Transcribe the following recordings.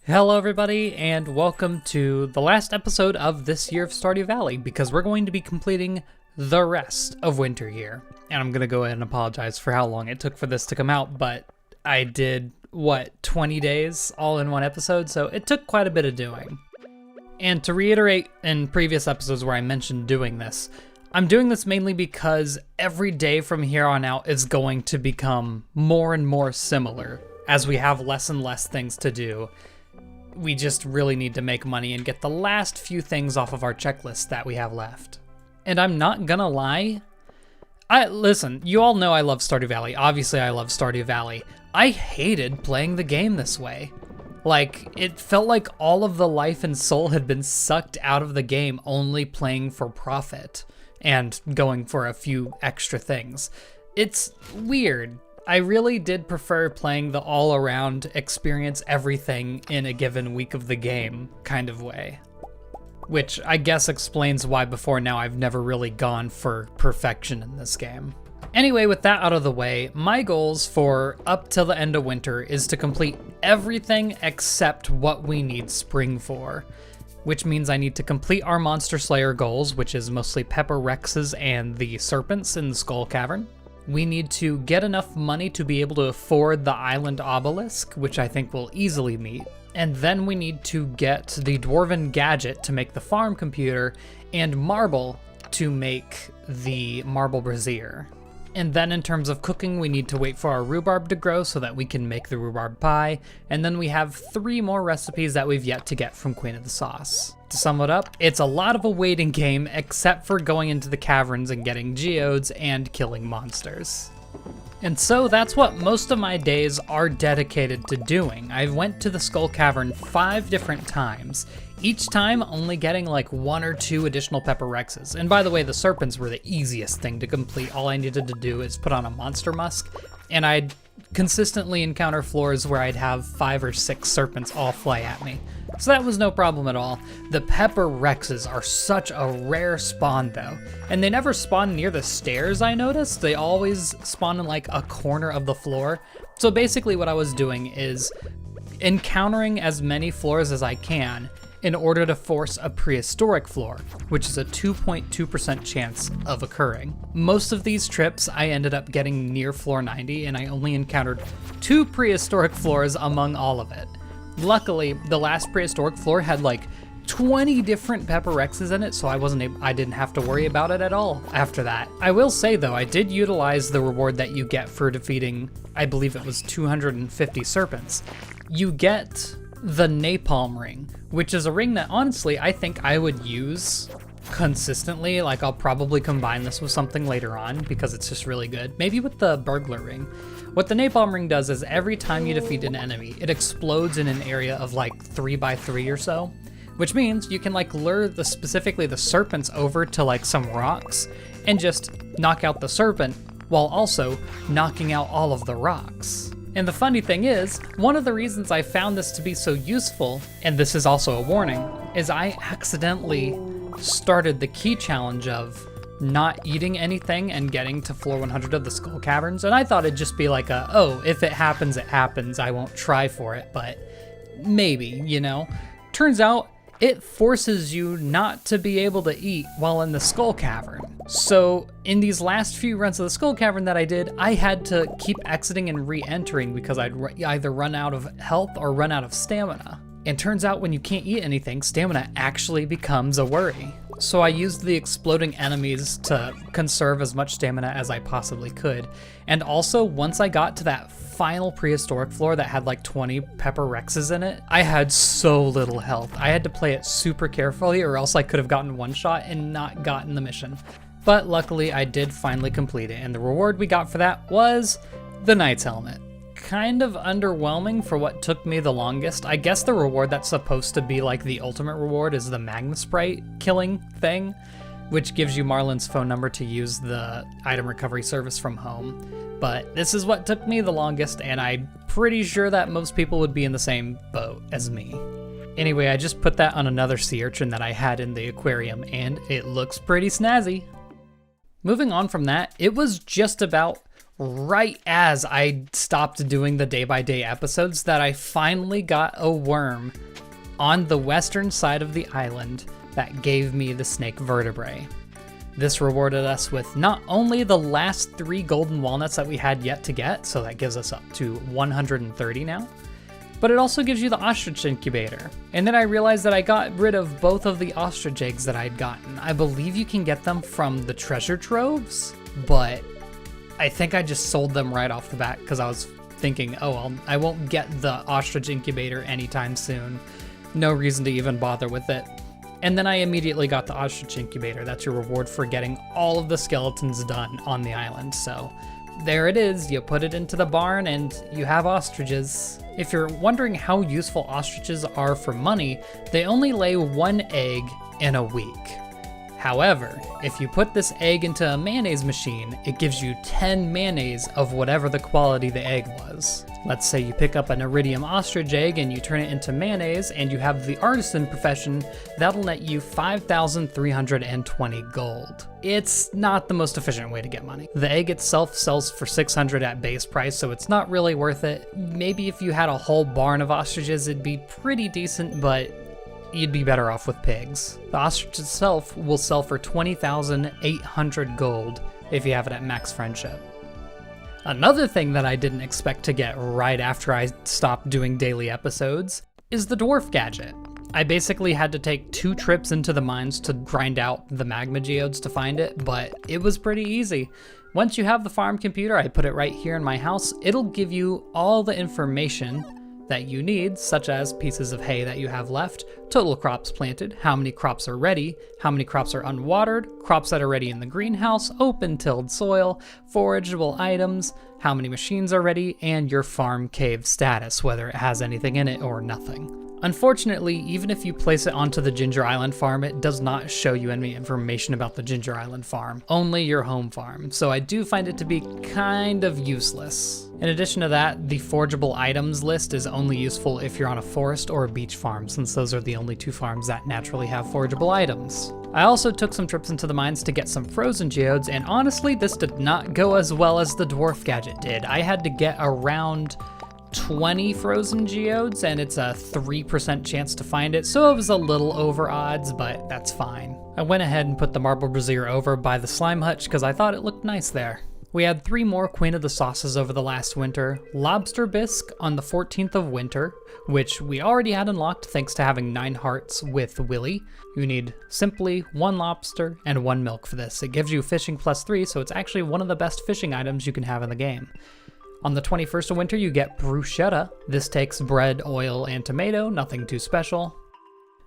Hello everybody, and welcome to the last episode of this year of Stardew Valley, because we're going to be completing the rest of winter here. And I'm going to go ahead and apologize for how long it took for this to come out, but I did, 20 days all in one episode, so it took quite a bit of doing. And to reiterate in previous episodes where I mentioned doing this, I'm doing this mainly because every day from here on out is going to become more and more similar, as we have less and less things to do. We just really need to make money and get the last few things off of our checklist that we have left. And I'm not gonna lie, listen, you all know I love Stardew Valley. Obviously I love Stardew Valley. I hated playing the game this way. Like, it felt like all of the life and soul had been sucked out of the game only playing for profit and going for a few extra things. It's weird. I really did prefer playing the all-around experience everything in a given week of the game kind of way. Which I guess explains why before now I've never really gone for perfection in this game. Anyway, with that out of the way, my goals for up till the end of winter is to complete everything except what we need spring for. Which means I need to complete our Monster Slayer goals, which is mostly Pepper Rexes and the Serpents in the Skull Cavern. We need to get enough money to be able to afford the Island Obelisk, which I think we'll easily meet. And then we need to get the Dwarf Gadget to make the farm computer, and Marble to make the Marble Brazier. And then in terms of cooking, we need to wait for our rhubarb to grow so that we can make the rhubarb pie. And then we have 3 more recipes that we've yet to get from Queen of the Sauce. To sum it up, it's a lot of a waiting game except for going into the caverns and getting geodes and killing monsters. And so that's what most of my days are dedicated to doing. I went to the Skull Cavern 5 different times, each time only getting like 1 or 2 additional Pepper Rexes. And by the way, the Serpents were the easiest thing to complete. All I needed to do is put on a Monster Musk, and I'd consistently encounter floors where I'd have 5 or 6 Serpents all fly at me. So that was no problem at all. The Pepper Rexes are such a rare spawn though, and they never spawn near the stairs, I noticed. They always spawn in like a corner of the floor. So basically what I was doing is encountering as many floors as I can in order to force a prehistoric floor, which is a 2.2% chance of occurring. Most of these trips I ended up getting near floor 90, and I only encountered 2 prehistoric floors among all of it. Luckily, the last prehistoric floor had like 20 different Pepper Rexes in it, so I didn't have to worry about it at all after that. I will say though, I did utilize the reward that you get for defeating, I believe it was 250 Serpents. You get the Napalm Ring, which is a ring that honestly I think I would use consistently. Like, I'll probably combine this with something later on because it's just really good. Maybe with the Burglar Ring. What the Napalm Ring does is every time you defeat an enemy, it explodes in an area of like 3x3 or so, which means you can like lure specifically the Serpents over to like some rocks and just knock out the Serpent while also knocking out all of the rocks. And the funny thing is, one of the reasons I found this to be so useful, and this is also a warning, is I accidentally started the key challenge of not eating anything and getting to floor 100 of the Skull Caverns, and I thought it'd just be like oh, if it happens, it happens, I won't try for it, but maybe, you know? Turns out, it forces you not to be able to eat while in the Skull Cavern. So in these last few runs of the Skull Cavern that I did, I had to keep exiting and re-entering because I'd either run out of health or run out of stamina. And turns out when you can't eat anything, stamina actually becomes a worry. So I used the exploding enemies to conserve as much stamina as I possibly could. And also, once I got to that final prehistoric floor that had like 20 Pepper Rexes in it, I had so little health. I had to play it super carefully or else I could have gotten one shot and not gotten the mission. But luckily I did finally complete it, and the reward we got for that was the Knight's Helmet. Kind of underwhelming for what took me the longest. I guess the reward that's supposed to be like the ultimate reward is the Magma Sprite killing thing, which gives you Marlin's phone number to use the item recovery service from home. But this is what took me the longest, and I'm pretty sure that most people would be in the same boat as me. Anyway, I just put that on another sea urchin that I had in the aquarium, and it looks pretty snazzy. Moving on from that, it was just about right as I stopped doing the day-by-day episodes that I finally got a worm on the western side of the island that gave me the snake vertebrae. This rewarded us with not only the last 3 golden walnuts that we had yet to get, so that gives us up to 130 now, but it also gives you the Ostrich Incubator. And then I realized that I got rid of both of the ostrich eggs that I'd gotten. I believe you can get them from the treasure troves, but I think I just sold them right off the bat because I was thinking, oh, well, I won't get the Ostrich Incubator anytime soon. No reason to even bother with it. And then I immediately got the Ostrich Incubator. That's your reward for getting all of the skeletons done on the island. So there it is. You put it into the barn and you have ostriches. If you're wondering how useful ostriches are for money, they only lay 1 egg in a week. However, if you put this egg into a mayonnaise machine, it gives you 10 mayonnaise of whatever the quality the egg was. Let's say you pick up an iridium ostrich egg and you turn it into mayonnaise and you have the artisan profession, that'll net you 5,320 gold. It's not the most efficient way to get money. The egg itself sells for 600 at base price, so it's not really worth it. Maybe if you had a whole barn of ostriches, it'd be pretty decent, but you'd be better off with pigs. The ostrich itself will sell for 20,800 gold if you have it at max friendship. Another thing that I didn't expect to get right after I stopped doing daily episodes is the Dwarf Gadget. I basically had to take 2 trips into the mines to grind out the magma geodes to find it, but it was pretty easy. Once you have the farm computer, I put it right here in my house, it'll give you all the information that you need, such as pieces of hay that you have left, total crops planted, how many crops are ready, how many crops are unwatered, crops that are ready in the greenhouse, open tilled soil, forageable items, how many machines are ready, and your farm cave status, whether it has anything in it or nothing. Unfortunately, even if you place it onto the Ginger Island farm, it does not show you any information about the Ginger Island farm, only your home farm, so I do find it to be kind of useless. In addition to that, the forageable items list is only useful if you're on a forest or a beach farm, since those are the only 2 farms that naturally have forageable items. I also took some trips into the mines to get some frozen geodes, and honestly, this did not go as well as the Dwarf Gadget did. I had to get around 20 frozen geodes, and it's a 3% chance to find it, so it was a little over odds, but that's fine. I went ahead and put the marble brazier over by the slime hutch because I thought it looked nice there. We had 3 more Queen of the Sauces over the last winter, Lobster Bisque on the 14th of winter, which we already had unlocked thanks to having 9 hearts with Willy. You need simply 1 lobster and 1 milk for this. It gives you fishing +3, so it's actually one of the best fishing items you can have in the game. On the 21st of winter, you get bruschetta. This takes bread, oil, and tomato, nothing too special.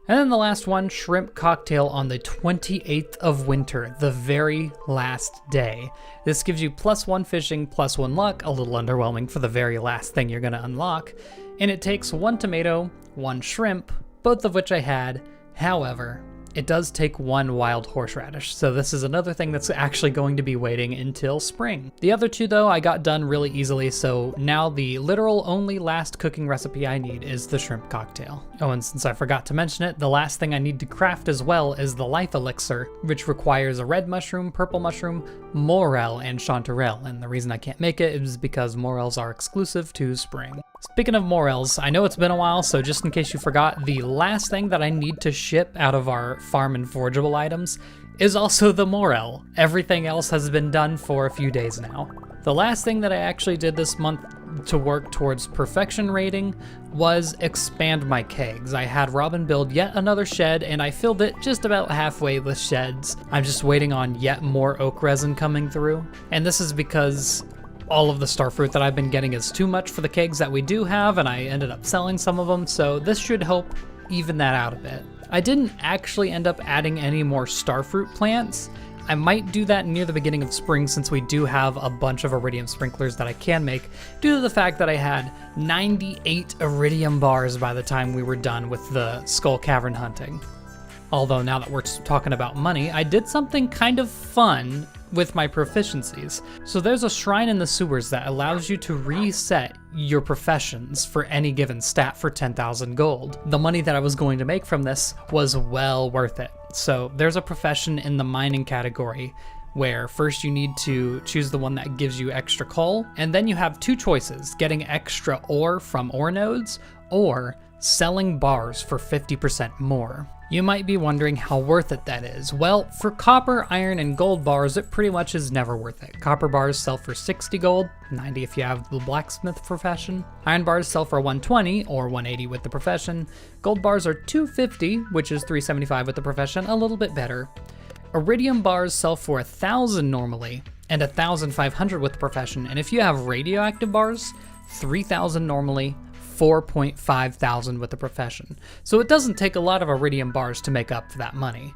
And then the last one, shrimp cocktail on the 28th of winter, the very last day. This gives you +1 fishing, +1 luck, a little underwhelming for the very last thing you're gonna unlock. And it takes 1 tomato, 1 shrimp, both of which I had. However, it does take 1 wild horseradish, so this is another thing that's actually going to be waiting until spring. The other 2 though, I got done really easily, so now the literal only last cooking recipe I need is the shrimp cocktail. Oh, and since I forgot to mention it, the last thing I need to craft as well is the life elixir, which requires a red mushroom, purple mushroom, morel, and chanterelle, and the reason I can't make it is because morels are exclusive to spring. Speaking of morels, I know it's been a while, so just in case you forgot, the last thing that I need to ship out of our farm and forageable items is also the morel. Everything else has been done for a few days now. The last thing that I actually did this month to work towards perfection rating was expand my kegs. I had Robin build yet another shed, and I filled it just about halfway with sheds. I'm just waiting on yet more oak resin coming through, and this is because all of the starfruit that I've been getting is too much for the kegs that we do have, and I ended up selling some of them, so this should help even that out a bit. I didn't actually end up adding any more starfruit plants. I might do that near the beginning of spring since we do have a bunch of iridium sprinklers that I can make due to the fact that I had 98 iridium bars by the time we were done with the skull cavern hunting. Although now that we're talking about money, I did something kind of fun with my proficiencies. So there's a shrine in the sewers that allows you to reset your professions for any given stat for 10,000 gold. The money that I was going to make from this was well worth it. So there's a profession in the mining category where first you need to choose the one that gives you extra coal, and then you have two choices, getting extra ore from ore nodes, or selling bars for 50% more. You might be wondering how worth it that is. Well, for copper, iron, and gold bars, it pretty much is never worth it. Copper bars sell for 60 gold, 90 if you have the blacksmith profession. Iron bars sell for 120 or 180 with the profession. Gold bars are 250, which is 375 with the profession, a little bit better. Iridium bars sell for 1,000 normally, and 1,500 with the profession. And if you have radioactive bars, 3,000 normally, 4.5 thousand with the profession. So it doesn't take a lot of iridium bars to make up for that money.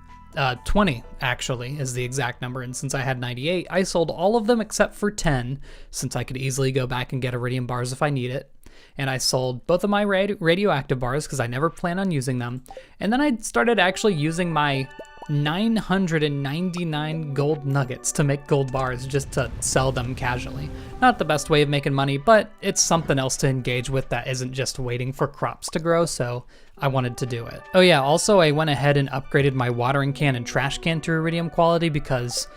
20 actually is the exact number, and since I had 98, I sold all of them except for 10, since I could easily go back and get iridium bars if I need it. And I sold both of my radioactive bars because I never plan on using them. And then I started actually using my 999 gold nuggets to make gold bars just to sell them casually. Not the best way of making money, but it's something else to engage with that isn't just waiting for crops to grow, so I wanted to do it. Oh yeah, also I went ahead and upgraded my watering can and trash can to iridium quality because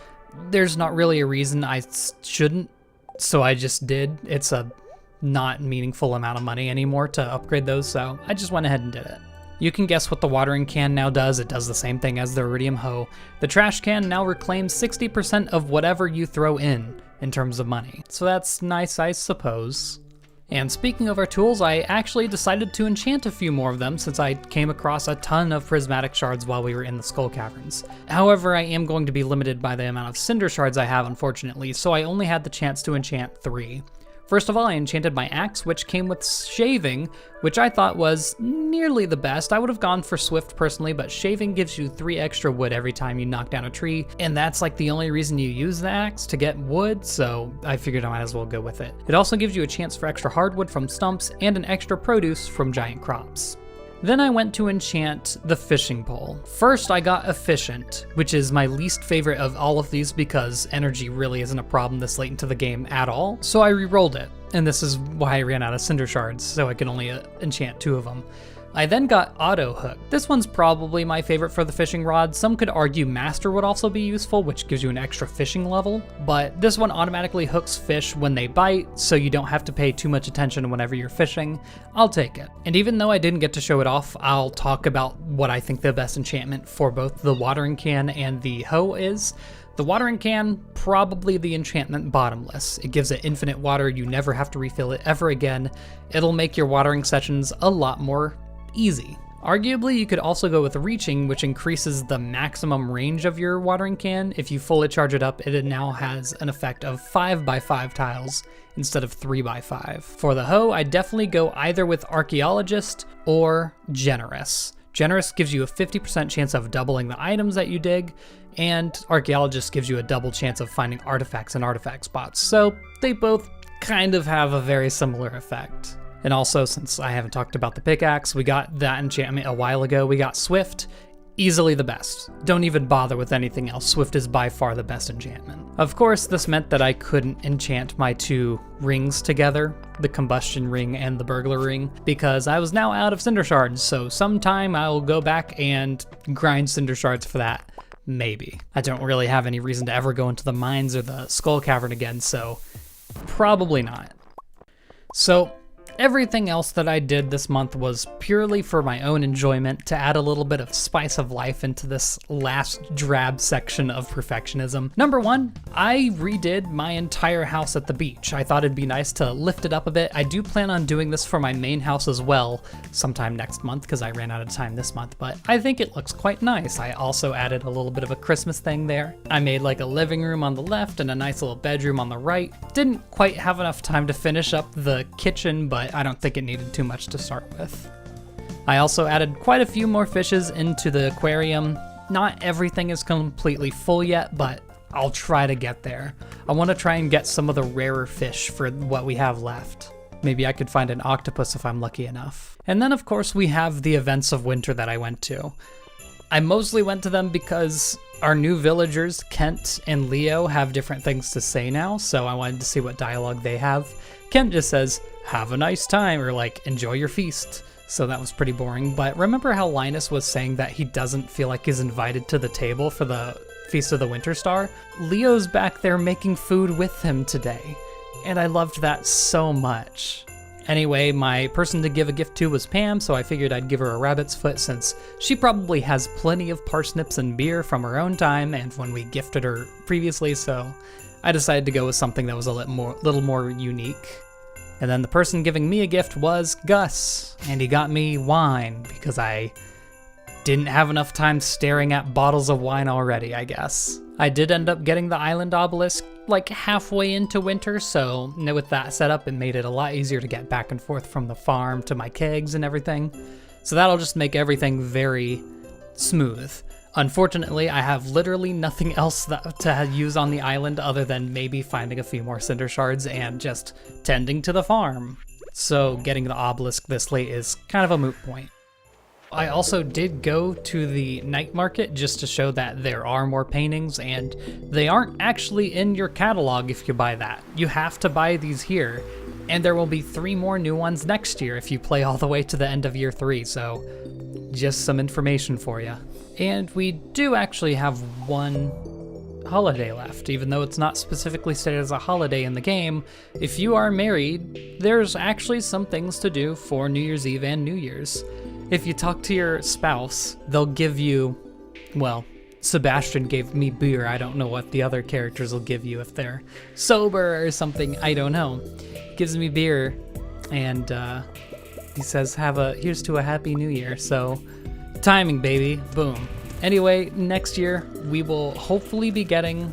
there's not really a reason I shouldn't, so I just did. It's a not meaningful amount of money anymore to upgrade those, so I just went ahead and did it. You can guess what the watering can now does. It does the same thing as the iridium hoe. The trash can now reclaims 60% of whatever you throw in terms of money. So that's nice, I suppose. And speaking of our tools, I actually decided to enchant a few more of them since I came across a ton of prismatic shards while we were in the skull caverns. However, I am going to be limited by the amount of cinder shards I have, unfortunately, so I only had the chance to enchant 3. First of all, I enchanted my axe, which came with shaving, which I thought was nearly the best. I would have gone for swift personally, but shaving gives you 3 extra wood every time you knock down a tree, and that's like the only reason you use the axe, to get wood, so I figured I might as well go with it. It also gives you a chance for extra hardwood from stumps and an extra produce from giant crops. Then I went to enchant the fishing pole. First, I got efficient, which is my least favorite of all of these because energy really isn't a problem this late into the game at all. So I re-rolled it, and this is why I ran out of cinder shards, so I could only enchant 2 of them. I then got auto hook. This one's probably my favorite for the fishing rod. Some could argue master would also be useful, which gives you an extra fishing level, but this one automatically hooks fish when they bite, so you don't have to pay too much attention whenever you're fishing. I'll take it. And even though I didn't get to show it off, I'll talk about what I think the best enchantment for both the watering can and the hoe is. The watering can, probably the enchantment bottomless. It gives it infinite water, you never have to refill it ever again. It'll make your watering sessions a lot more easy. Arguably, you could also go with reaching, which increases the maximum range of your watering can. If you fully charge it up, it now has an effect of 5x5 tiles instead of 3x5. For the hoe, I definitely go either with Archaeologist or Generous. Generous gives you a 50% chance of doubling the items that you dig, and Archaeologist gives you a double chance of finding artifacts in artifact spots. So they both kind of have a very similar effect. And also, since I haven't talked about the pickaxe, we got that enchantment a while ago. We got Swift, easily the best. Don't even bother with anything else. Swift is by far the best enchantment. Of course, this meant that I couldn't enchant my 2 rings together, the combustion ring and the burglar ring, because I was now out of cinder shards, so sometime I'll go back and grind cinder shards for that. Maybe. I don't really have any reason to ever go into the mines or the skull cavern again, so probably not. So everything else that I did this month was purely for my own enjoyment, to add a little bit of spice of life into this last drab section of perfectionism. Number 1, I redid my entire house at the beach. I thought it'd be nice to lift it up a bit. I do plan on doing this for my main house as well sometime next month because I ran out of time this month, but I think it looks quite nice. I also added a little bit of a Christmas thing there. I made like a living room on the left and a nice little bedroom on the right. Didn't quite have enough time to finish up the kitchen, but I don't think it needed too much to start with. I also added quite a few more fishes into the aquarium. Not everything is completely full yet, but I'll try to get there. I want to try and get some of the rarer fish for what we have left. Maybe I could find an octopus if I'm lucky enough. And then of course we have the events of winter that I went to. I mostly went to them because our new villagers, Kent and Leo, have different things to say now, so I wanted to see what dialogue they have. Kent just says, "Have a nice time," or like, "Enjoy your feast." So that was pretty boring, but remember how Linus was saying that he doesn't feel like he's invited to the table for the Feast of the Winter Star, Leo's back there making food with him today. And I loved that so much. Anyway, my person to give a gift to was Pam, so I figured I'd give her a rabbit's foot since she probably has plenty of parsnips and beer from her own time and when we gifted her previously, so I decided to go with something that was a little more unique. And then the person giving me a gift was Gus, and he got me wine because I didn't have enough time staring at bottles of wine already, I guess. I did end up getting the island obelisk like halfway into winter, so with that setup, it made it a lot easier to get back and forth from the farm to my kegs and everything. So that'll just make everything very smooth. Unfortunately, I have literally nothing else to use on the island other than maybe finding a few more cinder shards and just tending to the farm. So getting the obelisk this late is kind of a moot point. I also did go to the night market just to show that there are more paintings, and they aren't actually in your catalog if you buy that. You have to buy these here, and there will be 3 more new ones next year if you play all the way to the end of year 3, so just some information for you. And we do actually have one holiday left, even though it's not specifically stated as a holiday in the game. If you are married, there's actually some things to do for New Year's Eve and New Year's. If you talk to your spouse, they'll give you, well, Sebastian gave me beer. I don't know what the other characters will give you if they're sober or something. I don't know. Gives me beer, and he says, here's to a happy new year. So, timing, baby. Boom. Anyway, next year, we will hopefully be getting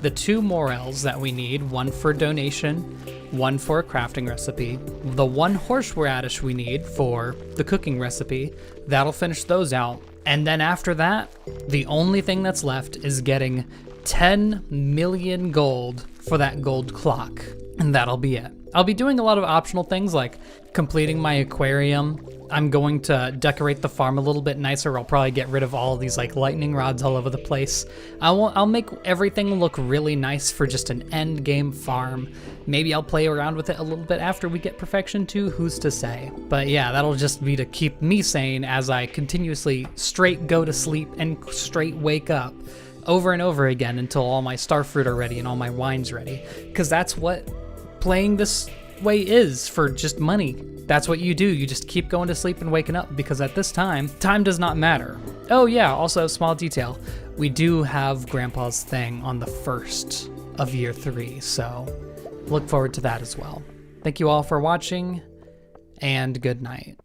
the 2 morels that we need, one for donation, one for a crafting recipe, the 1 horseradish we need for the cooking recipe. That'll finish those out. And then after that, the only thing that's left is getting 10 million gold for that gold clock. And that'll be it. I'll be doing a lot of optional things like completing my aquarium. I'm going to decorate the farm a little bit nicer. I'll probably get rid of all these like lightning rods all over the place. I'll make everything look really nice for just an end game farm. Maybe I'll play around with it a little bit after we get perfection too, who's to say. But yeah, that'll just be to keep me sane as I continuously straight go to sleep and straight wake up over and over again until all my starfruit are ready and all my wine's ready. Because that's what playing this way is for just money. That's what you do. You just keep going to sleep and waking up because at this time does not matter. Oh yeah, also small detail. We do have Grandpa's thing on the 1st of year 3, so look forward to that as well. Thank you all for watching, and good night.